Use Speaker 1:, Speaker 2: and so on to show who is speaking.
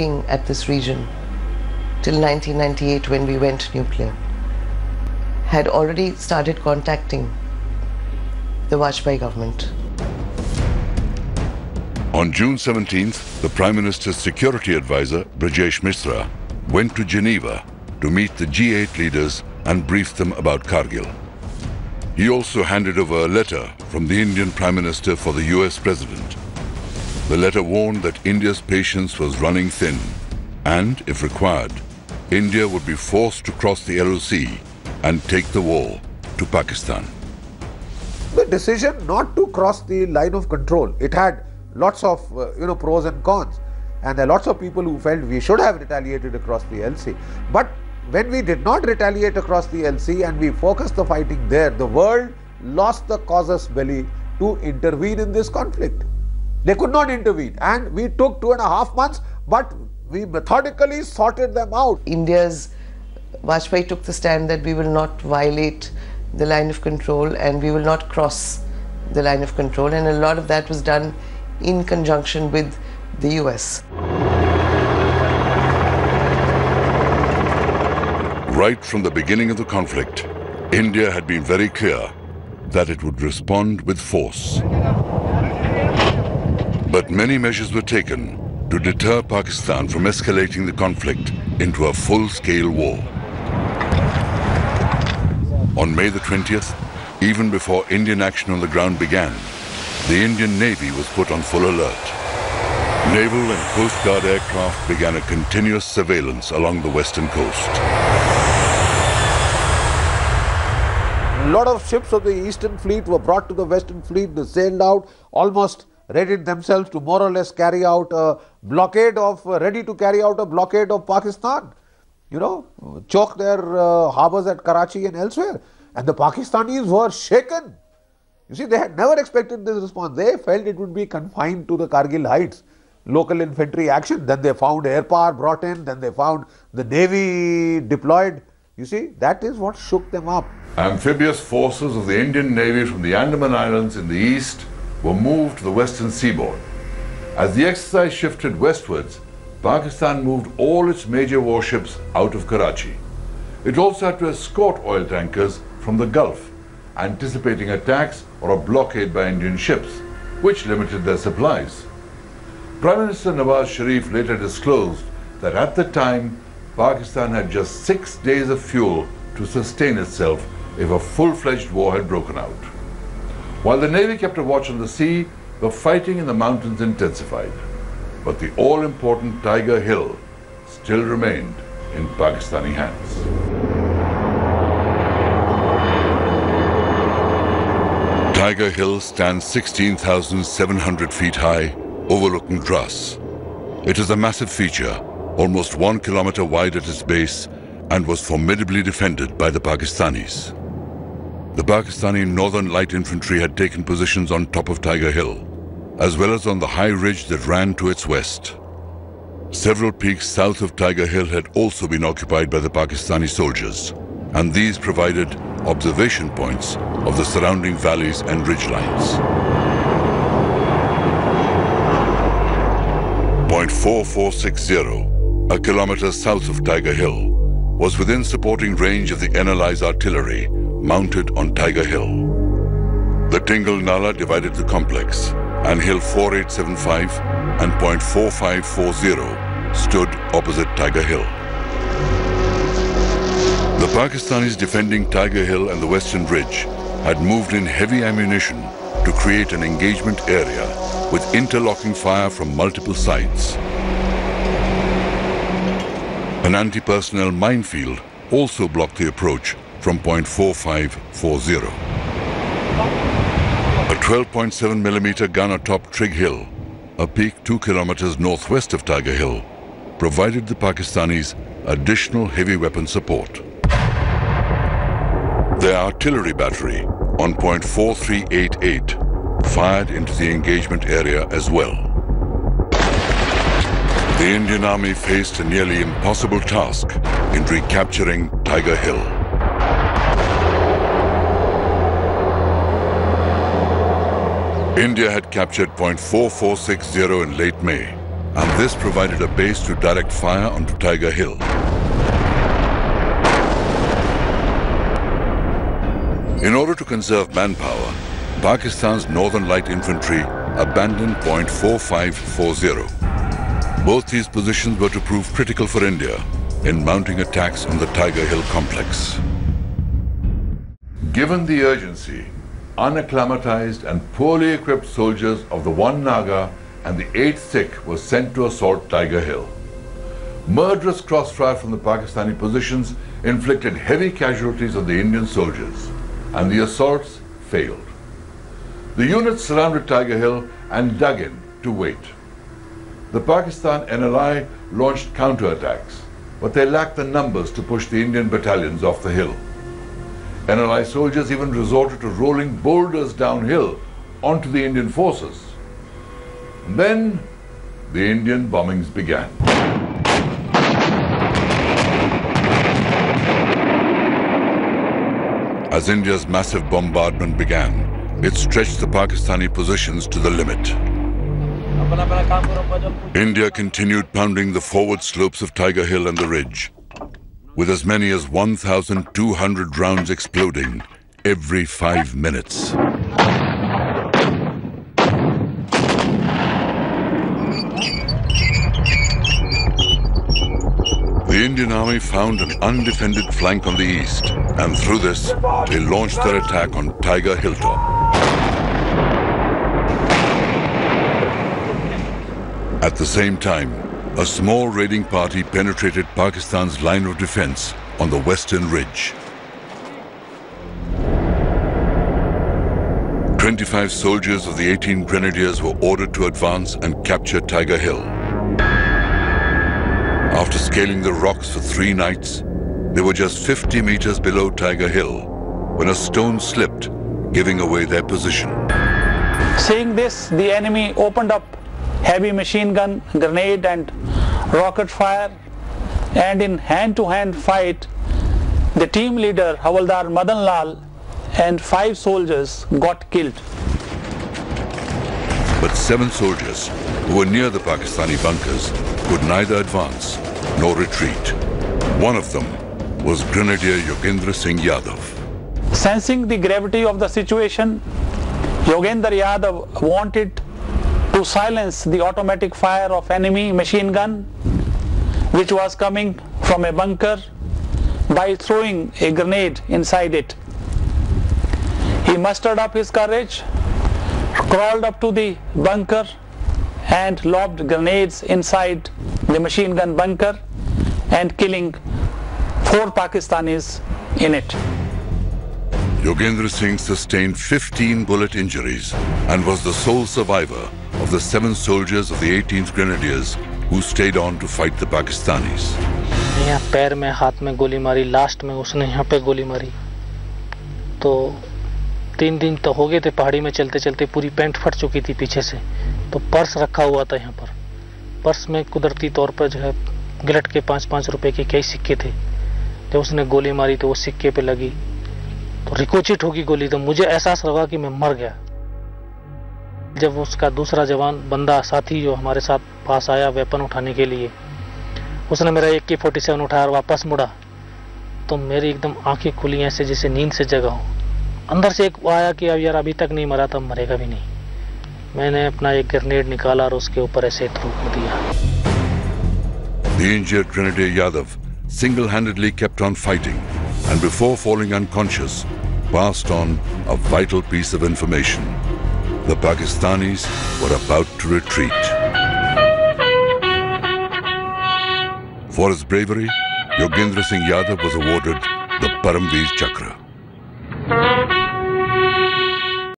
Speaker 1: looking at this region till 1998 when we went nuclear, had already started contacting the Vajpayee government.
Speaker 2: On June 17th, the Prime Minister's security advisor, Brajesh Mishra, went to Geneva to meet the G8 leaders and brief them about Kargil. He also handed over a letter from the Indian Prime Minister for the US President. The letter warned that India's patience was running thin and, if required, India would be forced to cross the LOC and take the war to Pakistan.
Speaker 3: The decision not to cross the line of control, it had lots of pros and cons, and there are lots of people who felt we should have retaliated across the LC. But when we did not retaliate across the LC and we focused the fighting there, the world lost the casus belli to intervene in this conflict. They could not intervene, and we took 2.5 months, but we methodically sorted them out.
Speaker 1: India's Vajpayee took the stand that we will not violate the line of control and we will not cross the line of control, and a lot of that was done in conjunction with the US.
Speaker 2: Right from the beginning of the conflict, India had been very clear that it would respond with force. But many measures were taken to deter Pakistan from escalating the conflict into a full-scale war. On May the 20th, even before Indian action on the ground began, the Indian Navy was put on full alert. Naval and Coast Guard aircraft began a continuous surveillance along the western coast.
Speaker 3: A lot of ships of the Eastern Fleet were brought to the Western Fleet. They sailed out, almost readied themselves to more or less carry out a blockade of, ready to carry out a blockade of Pakistan. Choke their harbors at Karachi and elsewhere. And the Pakistanis were shaken. You see, they had never expected this response. They felt it would be confined to the Kargil heights, local infantry action. Then they found air power brought in, then they found the Navy deployed. You see, that is what shook them up.
Speaker 2: Amphibious forces of the Indian Navy from the Andaman Islands in the east were moved to the western seaboard. As the exercise shifted westwards, Pakistan moved all its major warships out of Karachi. It also had to escort oil tankers from the Gulf, anticipating attacks or a blockade by Indian ships, which limited their supplies. Prime Minister Nawaz Sharif later disclosed that at the time, Pakistan had just 6 days of fuel to sustain itself if a full-fledged war had broken out. While the Navy kept a watch on the sea, the fighting in the mountains intensified. But the all-important Tiger Hill still remained in Pakistani hands. Tiger Hill stands 16,700 feet high, overlooking Dras. It is a massive feature, almost 1 kilometer wide at its base, and was formidably defended by the Pakistanis. The Pakistani Northern Light Infantry had taken positions on top of Tiger Hill, as well as on the high ridge that ran to its west. Several peaks south of Tiger Hill had also been occupied by the Pakistani soldiers, and these provided observation points of the surrounding valleys and ridgelines. Point 4460, a kilometer south of Tiger Hill, was within supporting range of the NLI's artillery mounted on Tiger Hill. The Tingle Nala divided the complex, and Hill 4875 and Point 4540 stood opposite Tiger Hill. The Pakistanis defending Tiger Hill and the Western Ridge had moved in heavy ammunition to create an engagement area with interlocking fire from multiple sides. An anti-personnel minefield also blocked the approach from Point 4540. A 12.7mm gun atop Trig Hill, a peak 2 kilometers northwest of Tiger Hill, provided the Pakistanis additional heavy weapon support. Their artillery battery on Point 4388 fired into the engagement area as well. The Indian Army faced a nearly impossible task in recapturing Tiger Hill. India had captured Point 4460 in late May, and this provided a base to direct fire onto Tiger Hill. In order to conserve manpower, Pakistan's Northern Light Infantry abandoned Point 4540. Both these positions were to prove critical for India in mounting attacks on the Tiger Hill complex. Given the urgency, unacclimatized and poorly equipped soldiers of the 1 Naga and the 8th Sikh were sent to assault Tiger Hill. Murderous crossfire from the Pakistani positions inflicted heavy casualties on the Indian soldiers, and the assaults failed. The units surrounded Tiger Hill and dug in to wait. The Pakistan NLI launched counterattacks, but they lacked the numbers to push the Indian battalions off the hill. NLI soldiers even resorted to rolling boulders downhill onto the Indian forces. And then the Indian bombings began. As India's massive bombardment began, it stretched the Pakistani positions to the limit. India continued pounding the forward slopes of Tiger Hill and the ridge, with as many as 1,200 rounds exploding every 5 minutes. The Indian Army found an undefended flank on the east, and through this, they launched their attack on Tiger Hilltop. At the same time, a small raiding party penetrated Pakistan's line of defense on the western ridge. 25 soldiers of the 18 Grenadiers were ordered to advance and capture Tiger Hill. After scaling the rocks for 3 nights, they were just 50 meters below Tiger Hill when a stone slipped, giving away their position.
Speaker 4: Seeing this, the enemy opened up heavy machine gun, grenade and rocket fire, and in hand-to-hand fight, the team leader Havaldar Madan Lal and 5 soldiers got killed.
Speaker 2: But 7 soldiers who were near the Pakistani bunkers could neither advance nor retreat. One of them was Grenadier Yogendra Singh Yadav.
Speaker 4: Sensing the gravity of the situation, Yogendra Yadav wanted to silence the automatic fire of enemy machine gun, which was coming from a bunker, by throwing a grenade inside it. He mustered up his courage, crawled up to the bunker and lobbed grenades inside the machine gun bunker and killing 4 Pakistanis in it.
Speaker 2: Yogendra Singh sustained 15 bullet injuries and was the sole survivor of the 7 soldiers of the 18th Grenadiers who stayed on to fight the Pakistanis.
Speaker 5: यहाँ पैर में हाथ में गोली मारी, last में उसने यहाँ पे गोली मारी। तो 3 दिन तो हो गए थे पहाड़ी में चलते चलते, पूरी पैंट फट चुकी थी पीछे से। तो पर्स रखा हुआ था यहाँ पर, पर्स में कुदरती तौर पर जो है गिलट के 5-5 रुपए के कई सिक्के थे। जब उसने गोली मारी तो वो सिक्के पे लगी तो रिकोचिट होगी गोली, तो मुझे एहसास लगा कि मैं मर गया। जब उसका दूसरा जवान बंदा साथी जो हमारे साथ पास आया वेपन उठाने के लिए, उसने मेरा AK-47 उठाया और वापस मुड़ा, तो मेरी एकदम आंखें खुली ऐसे जैसे नींद से जगा हूँ। अंदर से एक आया कि अब यार अभी तक नहीं मरा, तब मरेगा भी नहीं। मैंने अपना एक ग्रेनेड निकाला और उसके ऊपर ऐसे थूक दिया।
Speaker 2: The injured Grenadier Yadav single-handedly kept on fighting and before falling unconscious passed on a vital piece of information. The Pakistanis were about to retreat. For his bravery, Yogendra Singh Yadav was awarded the Paramveer Chakra.